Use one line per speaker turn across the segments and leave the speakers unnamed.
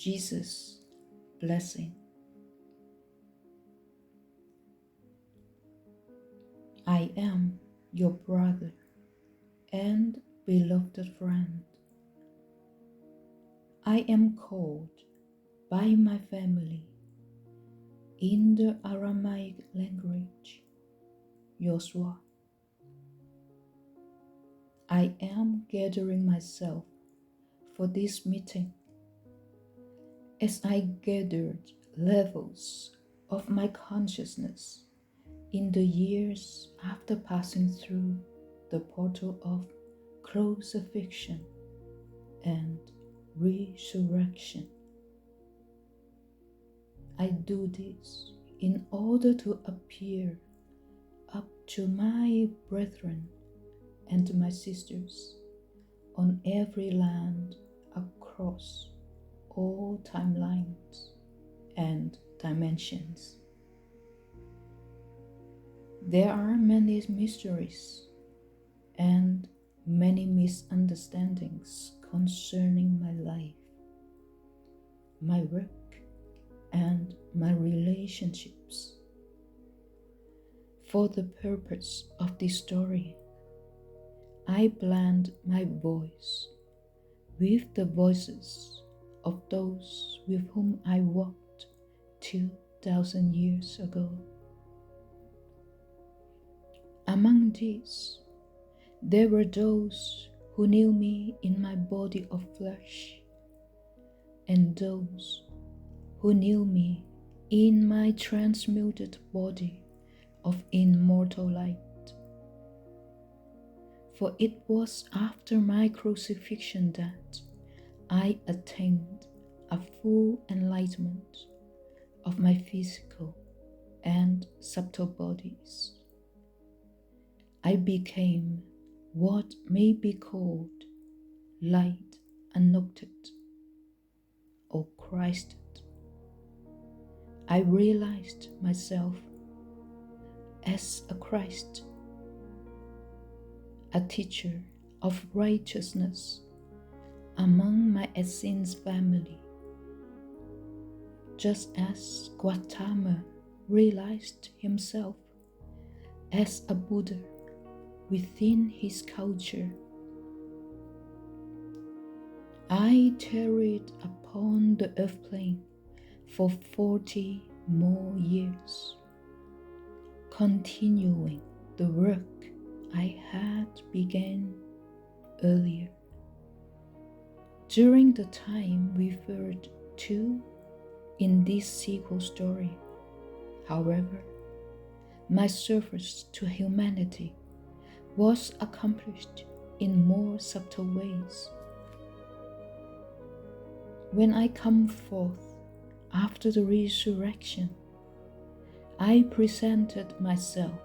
Jesus' blessing. I am your brother and beloved friend. I am called by my family in the Aramaic language, Yosua. I am gathering myself for this meeting as I gathered levels of my consciousness in the years after passing through the portal of crucifixion and resurrection. I do this in order to appear up to my brethren and my sisters on every land across all timelines and dimensions. There are many mysteries and many misunderstandings concerning my life, my work, and my relationships. For the purpose of this story, I blend my voice with the voices of those with whom I walked 2,000 years ago. Among these, there were those who knew me in my body of flesh, and those who knew me in my transmuted body of immortal light. For it was after my crucifixion that I attained a full enlightenment of my physical and subtle bodies. I became what may be called light unnoted or Christed. I realized myself as a Christ, a teacher of righteousness among my Essenes family, just as Gautama realized himself as a Buddha within his culture. I tarried upon the earth plane for 40 more years, continuing the work I had begun earlier. During the time referred to in this sequel story, however, my service to humanity was accomplished in more subtle ways. When I come forth after the resurrection, I presented myself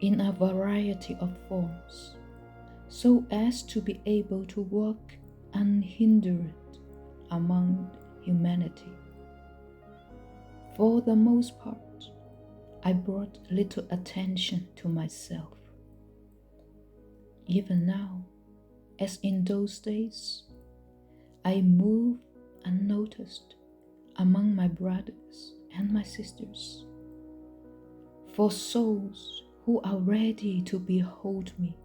in a variety of forms so as to be able to walk unhindered among humanity. For the most part, I brought little attention to myself. Even now, as in those days, I move unnoticed among my brothers and my sisters. For souls who are ready to behold me,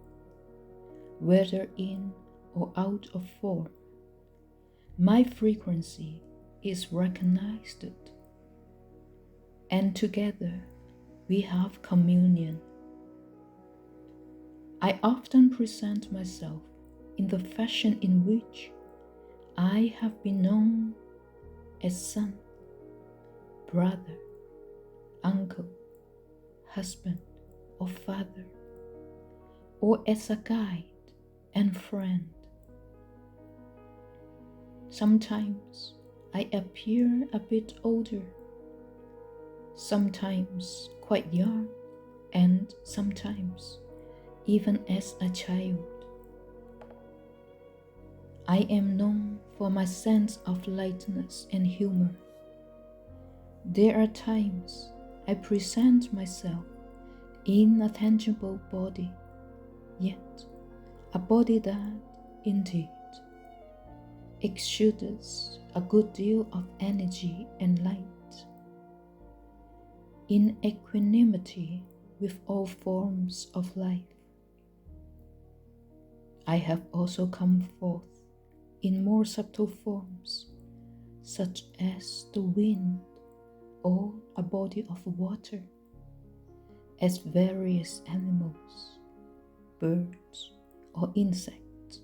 whether in or out of form, my frequency is recognized, and together we have communion. I often present myself in the fashion in which I have been known as son, brother, uncle, husband, or father, or as a guide and friend. Sometimes I appear a bit older, sometimes quite young, and sometimes even as a child. I am known for my sense of lightness and humor. There are times I present myself in a tangible body, yet a body that, indeed, exudes a good deal of energy and light, in equanimity with all forms of life. I have also come forth in more subtle forms, such as the wind or a body of water, as various animals, birds, or insects,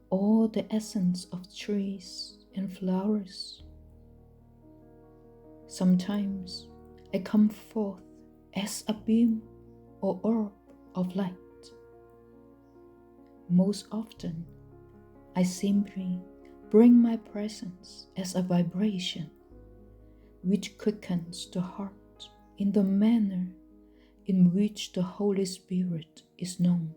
or the essence of trees and flowers. Sometimes I come forth as a beam or orb of light. Most often, I simply bring my presence as a vibration which quickens the heart in the manner in which the Holy Spirit is known.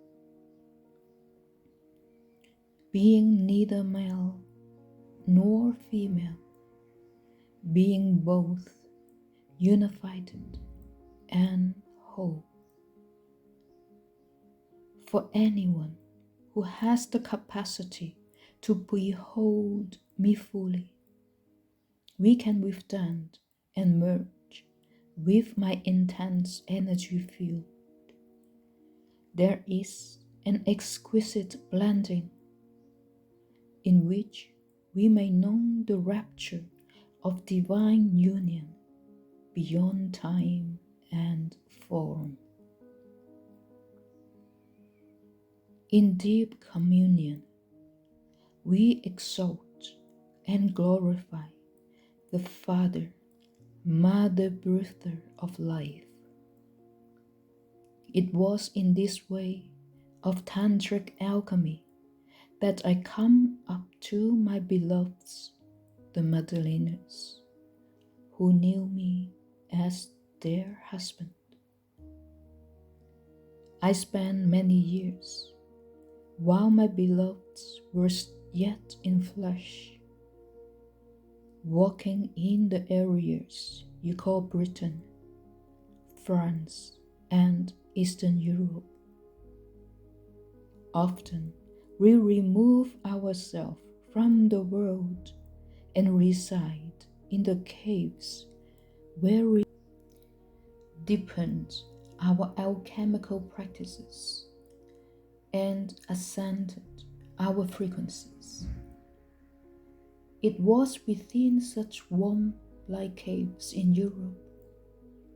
Being neither male nor female, being both unified and whole. For anyone who has the capacity to behold me fully, we can withstand and merge with my intense energy field. There is an exquisite blending in which we may know the rapture of divine union beyond time and form. In deep communion, we exalt and glorify the Father, Mother, Breather of life. It was in this way of tantric alchemy that I come up to my beloveds, the Magdalenas, who knew me as their husband. I spent many years, while my beloveds were yet in flesh, walking in the areas you call Britain, France, and Eastern Europe. Often we remove ourselves from the world and reside in the caves where we deepened our alchemical practices and ascended our frequencies. It was within such womb-like caves in Europe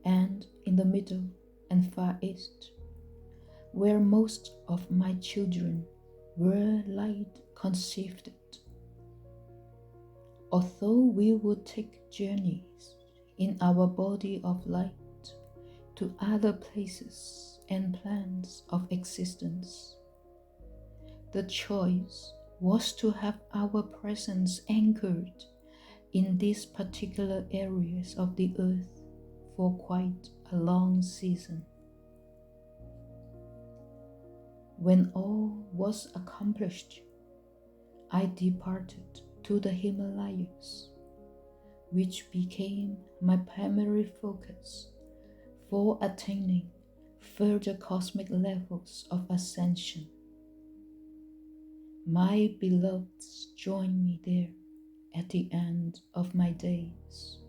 and in the Middle and Far East where most of my children were light conceived. Although we would take journeys in our body of light to other places and planes of existence, the choice was to have our presence anchored in these particular areas of the earth for quite a long season. When all was accomplished, I departed to the Himalayas, which became my primary focus for attaining further cosmic levels of ascension. My beloveds joined me there at the end of my days.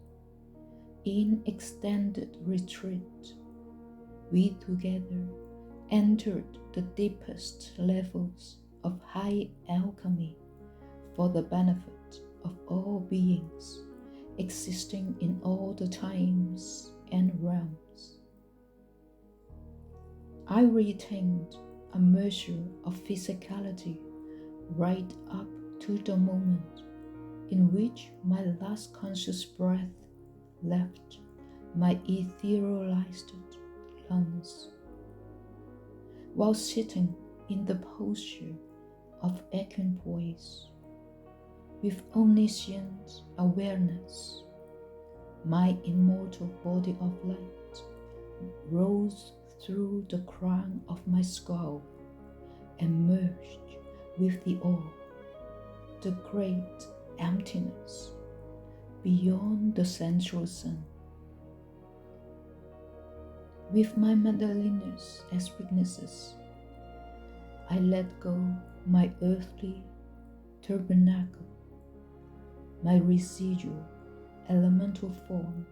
In extended retreat, we together entered the deepest levels of high alchemy for the benefit of all beings existing in all the times and realms. I retained a measure of physicality right up to the moment in which my last conscious breath left my etherealized lungs. While sitting in the posture of equipoise, with omniscient awareness, my immortal body of light rose through the crown of my skull and merged with the all, the great emptiness beyond the central sun. With my Magdalenas as witnesses, I let go my earthly tabernacle. My residual elemental form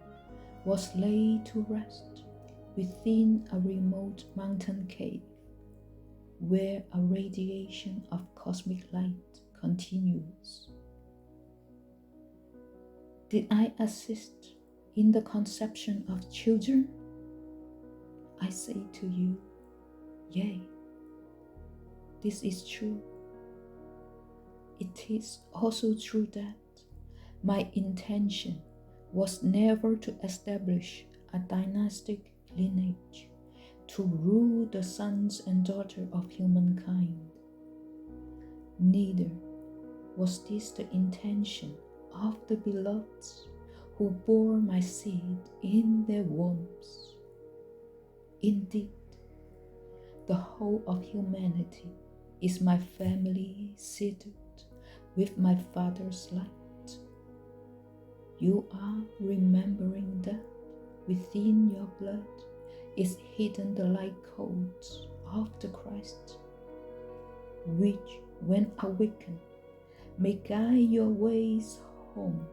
was laid to rest within a remote mountain cave where a radiation of cosmic light continues. Did I assist in the conception of children? I say to you, yea, this is true. It is also true that my intention was never to establish a dynastic lineage to rule the sons and daughters of humankind. Neither was this the intention of the beloved who bore my seed in their wombs. Indeed, the whole of humanity is my family seated with my Father's light. You are remembering that within your blood is hidden the light codes of the Christ, which, when awakened, may guide your ways home.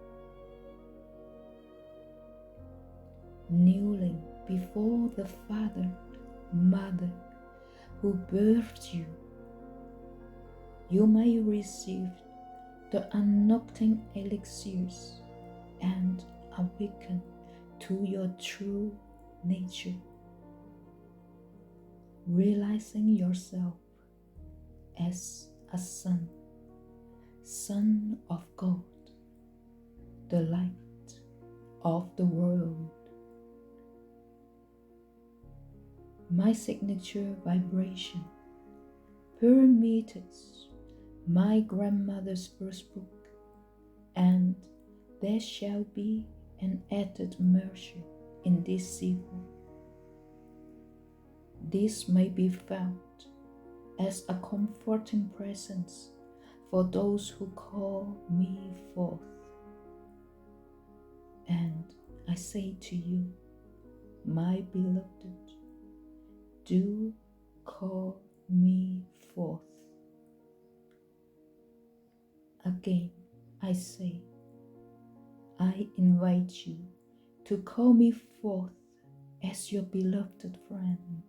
Kneeling before the Father, Mother, who birthed you, you may receive the unknocking elixirs and awaken to your true nature, realizing yourself as a son of God, the light of the world. My signature vibration permeates my grandmother's first book, and there shall be an added measure in this sequel. This may be felt as a comforting presence for those who call me forth. And I say to you, my beloved, do call me forth. Again, I say, I invite you to call me forth as your beloved friend.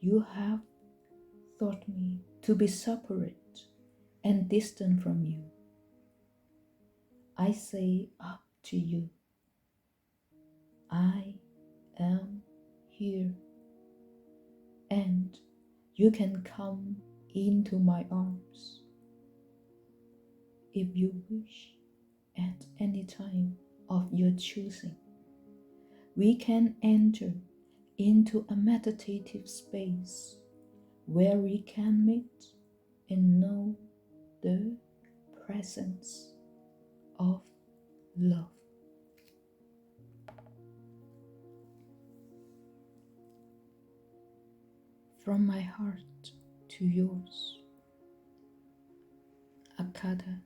You have thought me to be separate and distant from you. I say up to you, I am here, and you can come into my arms if you wish at any time of your choosing. We can enter into a meditative space where we can meet and know the presence of love. From my heart to yours, Akada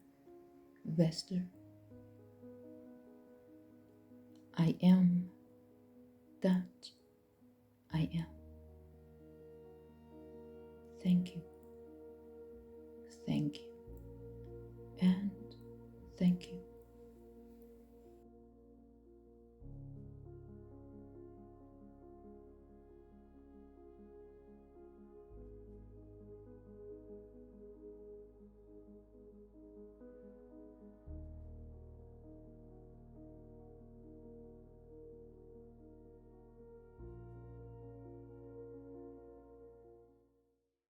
Vester. I am that I am. Thank you.